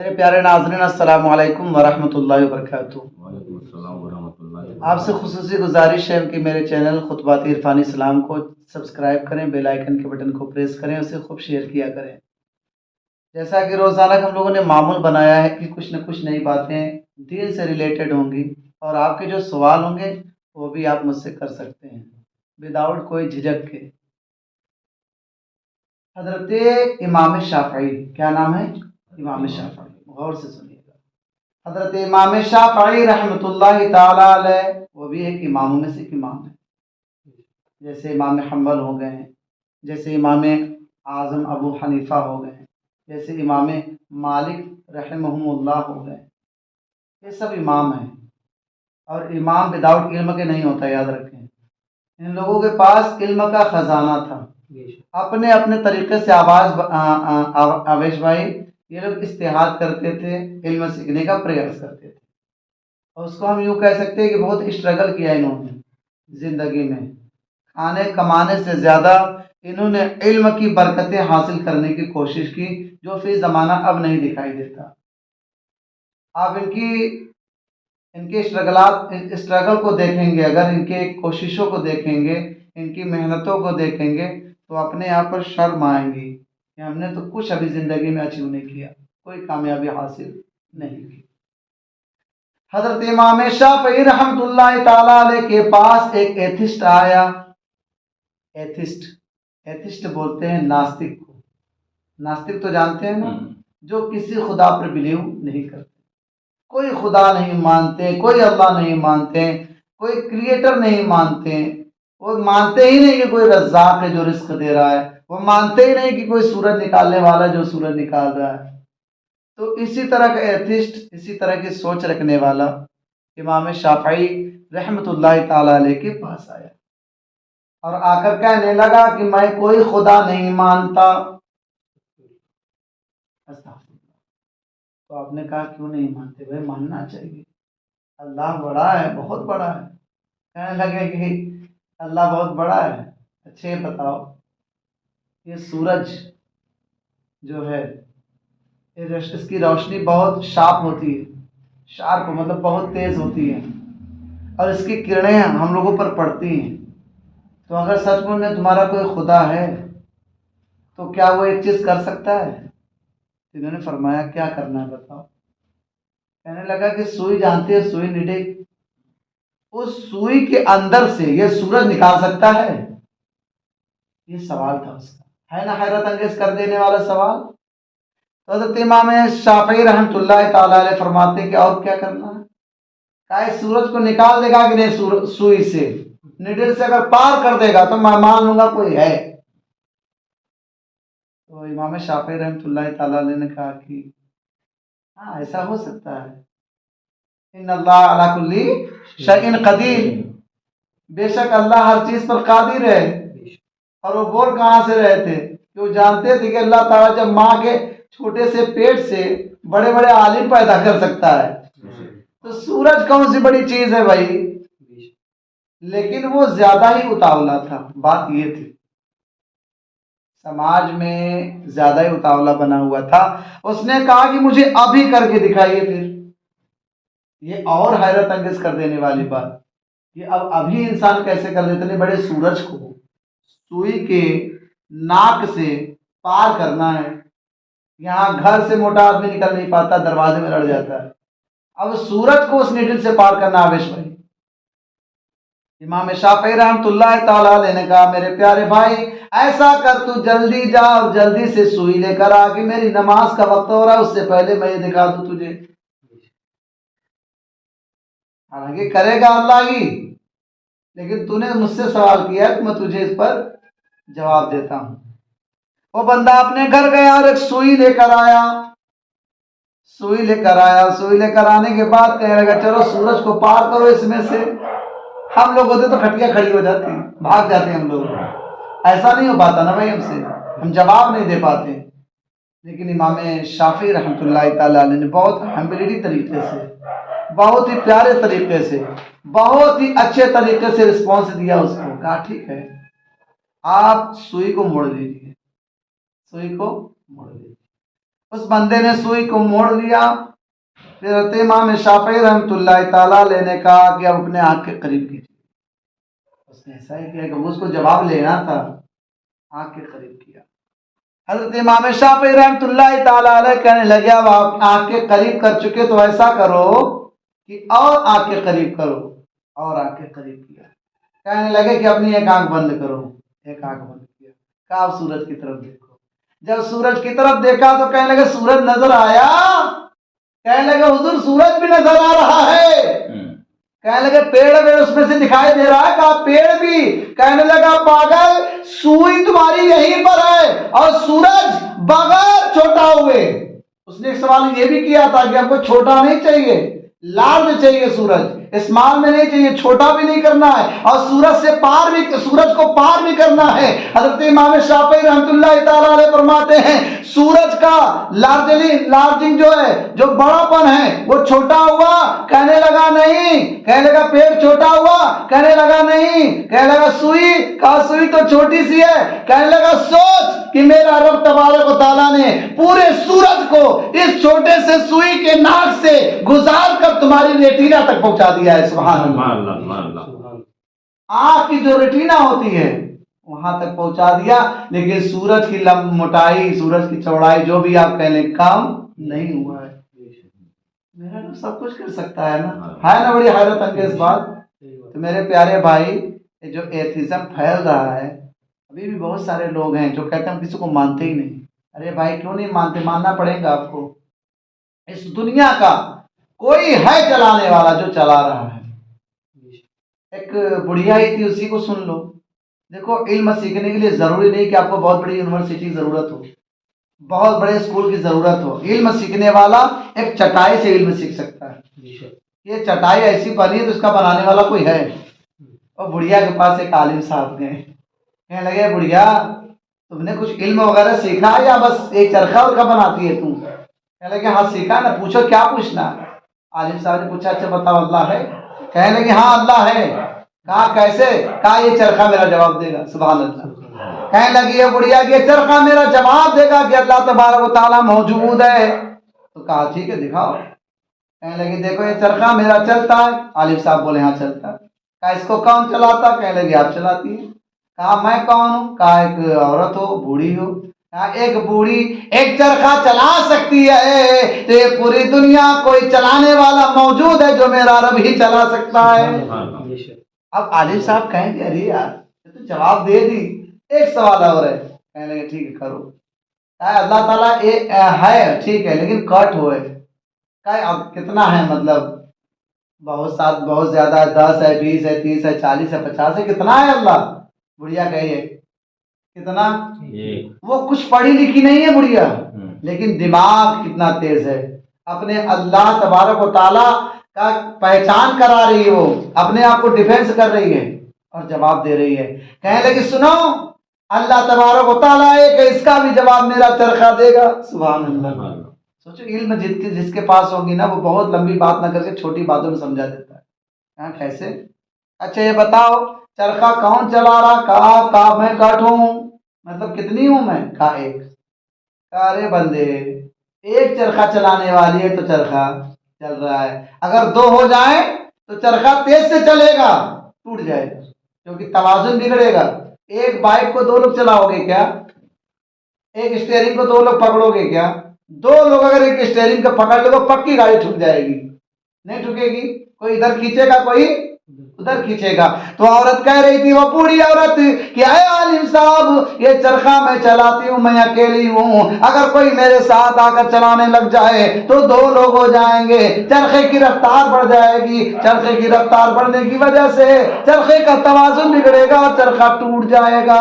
میرے پیارے ناظرین السلام علیکم ورحمۃ اللہ وبرکاتہ۔ وعلیکم السلام ورحمۃ اللہ آپ سے خصوصی گزارش ہے کہ میرے چینل خطبات عرفانی اسلام کو سبسکرائب کریں، بیل آئیکن کے بٹن کو پریس کریں، اسے خوب شیئر کیا کریں۔ جیسا کہ روزانہ ہم لوگوں نے معمول بنایا ہے کہ کچھ نہ کچھ نئی باتیں دین سے ریلیٹڈ ہوں گی، اور آپ کے جو سوال ہوں گے وہ بھی آپ مجھ سے کر سکتے ہیں وداؤٹ کوئی جھجک کے۔ حضرت امام شافعی، کیا نام ہے؟ امام شافعی، غور سے سنیے گا۔ حضرت امام شافعی رحمۃ اللہ تعالی علیہ، وہ بھی ایک اماموں میں سے ایک امام ہے، جیسے امام حنبل ہو گئے ہیں، جیسے امام اعظم ابو حنیفہ ہو گئے ہیں، جیسے امام مالک رحمہم اللہ ہو گئے۔ یہ سب امام ہیں، اور امام وداؤٹ علم کے نہیں ہوتا، یاد رکھیں۔ ان لوگوں کے پاس علم کا خزانہ تھا، اپنے اپنے طریقے سے آویش بھائی یہ لوگ اجتہاد کرتے تھے، علم سیکھنے کا پریاس کرتے تھے، اور اس کو ہم یوں کہہ سکتے ہیں کہ بہت اسٹرگل کیا انہوں نے زندگی میں۔ کھانے کمانے سے زیادہ انہوں نے علم کی برکتیں حاصل کرنے کی کوشش کی، جو فی زمانہ اب نہیں دکھائی دیتا۔ آپ ان کے اسٹرگل کو دیکھیں گے، اگر ان کے کوششوں کو دیکھیں گے، ان کی محنتوں کو دیکھیں گے، تو اپنے آپ پر شرم آئیں گی کہ ہم نے تو کچھ ابھی زندگی میں اچیو نہیں کیا، کوئی کامیابی حاصل نہیں کی۔ حضرت امام شافعی رحمۃ اللہ تعالی علیہ کے پاس ایک ایتھسٹ آیا۔ ایتھسٹ بولتے ہیں ناستک کو۔ ناستک تو جانتے ہیں نا، جو کسی خدا پر بلیو نہیں کرتے، کوئی خدا نہیں مانتے، کوئی اللہ نہیں مانتے، کوئی کریٹر نہیں مانتے، وہ مانتے ہی نہیں کہ کوئی رزاق ہے جو رزق دے رہا ہے، وہ مانتے ہی نہیں کہ کوئی سورج نکالنے والا جو سورج نکال رہا ہے۔ تو اسی طرح کا ایتھسٹ، اسی طرح کی سوچ رکھنے والا امام شافعی رحمۃ اللہ تعالی علیہ کے پاس آیا، اور آ کر کہنے لگا کہ میں کوئی خدا نہیں مانتا۔ تو آپ نے کہا کیوں نہیں مانتے؟ بھائی ماننا چاہیے، اللہ بڑا ہے، بہت بڑا ہے۔ کہنے لگے کہ اللہ بہت بڑا ہے، اچھا یہ بتاؤ، یہ سورج جو ہے اس کی روشنی بہت شارپ ہوتی ہے، شارپ مطلب بہت تیز ہوتی ہے، اور اس کی کرنیں ہم لوگوں پر پڑتی ہیں، تو اگر سچ میں تمہارا کوئی خدا ہے تو کیا وہ ایک چیز کر سکتا ہے؟ انہوں نے فرمایا کیا کرنا ہے بتاؤ۔ کہنے لگا کہ سوئی جانتی ہے، سوئی نیڈل، اس سوئی کے اندر سے یہ سورج نکال سکتا ہے؟ یہ سوال تھا اس کا، ہے نا حیرت انگیز کر دینے والا سوال۔ تو حضرت امام شافعی رحمۃ اللہ تعالی علیہ فرماتے کہ اور کیا کرنا ہے؟ کہا سورج کو نکال دے گا کہ نہیں، سوئی سے نیڈل سے اگر پار کر دے گا تو میں مان لوں گا کوئی ہے۔ تو امام شافعی رحمۃ اللہ تعالی علیہ نے کہا کہ ہاں ایسا ہو سکتا ہے، ان اللہ علی کل شیء قدیر، بے شک اللہ ہر چیز پر قادر ہے۔ اور وہ بول کہاں سے رہے تھے کہ وہ جانتے تھے کہ اللہ تعالیٰ جب ماں کے چھوٹے سے پیٹ سے بڑے بڑے عالم پیدا کر سکتا ہے، تو سورج کون سی بڑی چیز ہے بھائی؟ لیکن وہ زیادہ ہی اتاولا تھا، بات یہ تھی، سماج میں زیادہ ہی اتاولا بنا ہوا تھا۔ اس نے کہا کہ مجھے ابھی کر کے دکھائیے پھر۔ یہ اور حیرت انگیز کر دینے والی بات کہ ابھی انسان کیسے کر لیتے؟ اتنے بڑے سورج کو سوئی کے ناک سے پار کرنا ہے، یہاں گھر سے موٹا آدمی نکل نہیں پاتا، دروازے میں لڑ جاتا ہے، اب سورج کو اس نیڈل سے پار کرنا آویش بھائی۔ امام شافعی رحمۃ اللہ تعالی علیہ نے کہا میرے پیارے بھائی ایسا کر، تو جلدی جا اور جلدی سے سوئی لے کر آ، کہ میری نماز کا وقت ہو رہا ہے، اس سے پہلے میں یہ دکھا دوں تجھے۔ حالانکہ کرے گا اللہ ہی، لیکن تو نے مجھ سے سوال کیا ہے تو میں تجھے اس پر جواب دیتا ہوں۔ وہ بندہ اپنے گھر گیا اور ایک سوئی لے کر آیا، سوئی لے کر آنے کے بعد کہنے لگا چلو سورج کو پار کرو اس میں سے۔ ہم لوگ ہوتے تو کھٹیاں کھڑی ہو جاتی، بھاگ جاتے ہم لوگ، ایسا نہیں ہو پاتا نا بھائی، ہم سے ہم جواب نہیں دے پاتے۔ لیکن امام شافعی رحمۃ اللہ تعالی علیہ نے بہت ہمبلٹی طریقے سے، بہت ہی پیارے طریقے سے، بہت ہی اچھے طریقے سے رسپانس دیا اس کو۔ کہا ٹھیک ہے، آپ سوئی کو موڑ دیجیے، سوئی کو موڑ دیجیے۔ اس بندے نے سوئی کو موڑ لیا. پھر حضرت امام شافعی رحمۃ اللہ تعالیٰ علیہ نے کہا کہ اب اپنے آنکھ کے قریب کیجیے. اس نے ایسا ہی کیا کہ اس کو جواب لینا تھا، آنکھ کے قریب کیا. حضرت امام شافعی رحمۃ اللہ تعالیٰ علیہ کہنے لگے اب آپ آنکھ کے قریب کر چکے تو ایسا کرو کہ اور آنکھ کے قریب کرو. اور آنکھ کے قریب کیا. کہنے لگے کہ اپنی ایک آنکھ بند کرو. ایک آنکھ بند کیا. کہا اب سورج کی طرف دیکھو. جب سورج کی طرف دیکھا تو کہنے لگے سورج نظر آیا. کہنے لگے حضور سورج بھی نظر آ رہا ہے. کہنے لگے پیڑ میں اس میں سے دکھائی دے رہا ہے. کہا پیڑ بھی. کہنے لگا پاگل سوئی تمہاری یہیں پر ہے اور سورج بغیر چھوٹا ہوئے. اس نے ایک سوال یہ بھی کیا تھا کہ ہم کو چھوٹا نہیں چاہیے، لارج چاہیے. سورج اسمال میں نہیں چاہیے، چھوٹا بھی نہیں کرنا ہے اور سورج سے پار بھی، سورج کو پار بھی کرنا ہے. حضرت امام شافعی رحمۃ اللہ تعالیٰ علیہ فرماتے ہیں سورج کا لارجنگ جو ہے، جو بڑا پن ہے وہ چھوٹا ہوا. کہنے لگا نہیں. کہنے لگا پیڑ چھوٹا ہوا. کہنے لگا نہیں. کہنے لگا سوئی. کہا سوئی تو چھوٹی سی ہے. کہنے لگا سوچ کہ میرا رب تبارک و تعالیٰ نے پورے سورج کو اس چھوٹے سے سوئی کے ناک سے گزار کر تمہاری ریٹینا تک پہنچا دیا ہے. سبحان اللہ. آنکھ کی جو ریٹینا ہوتی ہے وہاں تک پہنچا دیا. لیکن سورج کی موٹائی، سورج کی چوڑائی جو بھی آپ کہہ لیں کم نہیں ہوا ہے. میرا رب سب کچھ کر سکتا ہے نا. ہے نا بڑی حیرت انگیز بات. تو میرے پیارے بھائی یہ جو ایتھیزم پھیل رہا ہے، ابھی بھی بہت سارے لوگ ہیں جو کہتے ہیں ہم کسی کو مانتے ہی نہیں. ارے بھائی کیوں نہیں مانتے؟ ماننا پڑے گا آپ کو. اس دنیا کا کوئی ہے چلانے والا جو چلا رہا ہے. ایک بڑھیا ہی تھی، اسی کو سن لو. دیکھو علم سیکھنے کے لیے ضروری نہیں کہ آپ کو بہت بڑی یونیورسٹی کی ضرورت ہو، بہت بڑے اسکول کی ضرورت ہو. علم سیکھنے والا ایک چٹائی سے علم سیکھ سکتا ہے. یہ چٹائی ایسی بنی ہے تو اس کا بنانے والا کوئی ہے. اور بڑھیا کے پاس ایک عالم صاحب گئے. کہنے لگے بڑھیا تم نے کچھ علم وغیرہ سیکھا یا بس ایک چرخہ اور کا بناتی ہے تم؟ کہنے لگے ہاں سیکھا نا. پوچھو کیا پوچھنا. عالم صاحب نے پوچھا اچھا بتاؤ اللہ ہے؟ کہنے لگے ہاں اللہ ہے. کہا کیسے؟ کہا یہ چرخہ میرا جواب دے گا. سبحان اللہ. کہنے لگی یہ بڑھیا کہ یہ چرخہ میرا جواب دے گا کہ اللہ تبارک و تعالیٰ موجود ہے. تو کہا ٹھیک ہے دکھاؤ. کہنے لگی دیکھو یہ چرخہ میرا چلتا ہے. عالم صاحب بولے ہاں چلتا ہے. کہا اس کو کون چلاتا؟ کہنے لگی آپ چلاتی ہیں. کہا میں کون ہوں؟ کہا ایک عورت ہو، بوڑھی ہو. کہا ایک بوڑھی ایک چرخہ چلا سکتی ہے تو یہ پوری دنیا کوئی چلانے والا موجود ہے جو میرا رب ہی چلا سکتا ہے. اب عالم صاحب کہیں گے ارے یار یہ تو جواب دے دی، ایک سوال اور ہے. کہنے لگے ٹھیک ہے کرو. اللہ تعالیٰ ہے ٹھیک ہے لیکن کٹ ہوئے. اب کتنا ہے مطلب بہت زیادہ ہے، 10 ہے، 20 ہے، 30 ہے، 40 ہے، 50 ہے، کتنا ہے اللہ؟ بڑھیا کہیے کتنا؟ وہ کچھ پڑھی لکھی نہیں ہے بڑھیا، لیکن دماغ کتنا تیز ہے. اپنے اللہ تبارک و تعالیٰ کا پہچان کرا رہی ہے، وہ اپنے آپ کو ڈیفینس کر رہی ہے اور جواب دے رہی ہے. کہنے لگی سنو اللہ تبارک و تعالیٰ ہے کہ اس کا بھی جواب میرا چرخہ دے گا. سبحان اللہ. سوچو علم جس کے پاس ہوگی نا وہ بہت لمبی بات نہ کر کے چھوٹی باتوں میں سمجھا دیتا ہے. ہاں کیسے؟ اچھا یہ بتاؤ چرخہ کون چلا رہا؟ کہا میں کٹ ہوں. مطلب کتنی ہوں میں؟ کہا ایک. کہا ارے بندے ایک چرخہ چلانے والی ہے تو چرخہ چل رہا ہے، اگر 2 ہو جائیں تو چرخہ تیز سے چلے گا، ٹوٹ جائے گا کیونکہ توازن بگڑے گا. ایک بائک کو 2 لوگ چلاؤ گے کیا؟ ایک اسٹیئرنگ کو 2 لوگ پکڑو گے کیا؟ 2 لوگ اگر ایک اسٹیئرنگ کو پکڑ لو پکی گاڑی ٹھک جائے گی. نہیں ٹھکے گی، کوئی ادھر کھینچے گا کوئی ادھر کھینچے گا. تو عورت کہہ رہی تھی، وہ بوڑھی عورت کہ اے عالم صاحب یہ چرخہ میں چلاتی ہوں، میں اکیلی ہوں، اگر کوئی میرے ساتھ آ کر چلانے لگ جائے تو 2 لوگ ہو جائیں گے، چرخے کی رفتار بڑھ جائے گی، چرخے کی رفتار بڑھنے کی وجہ سے چرخے کا توازن بگڑے گا اور چرخہ ٹوٹ جائے گا.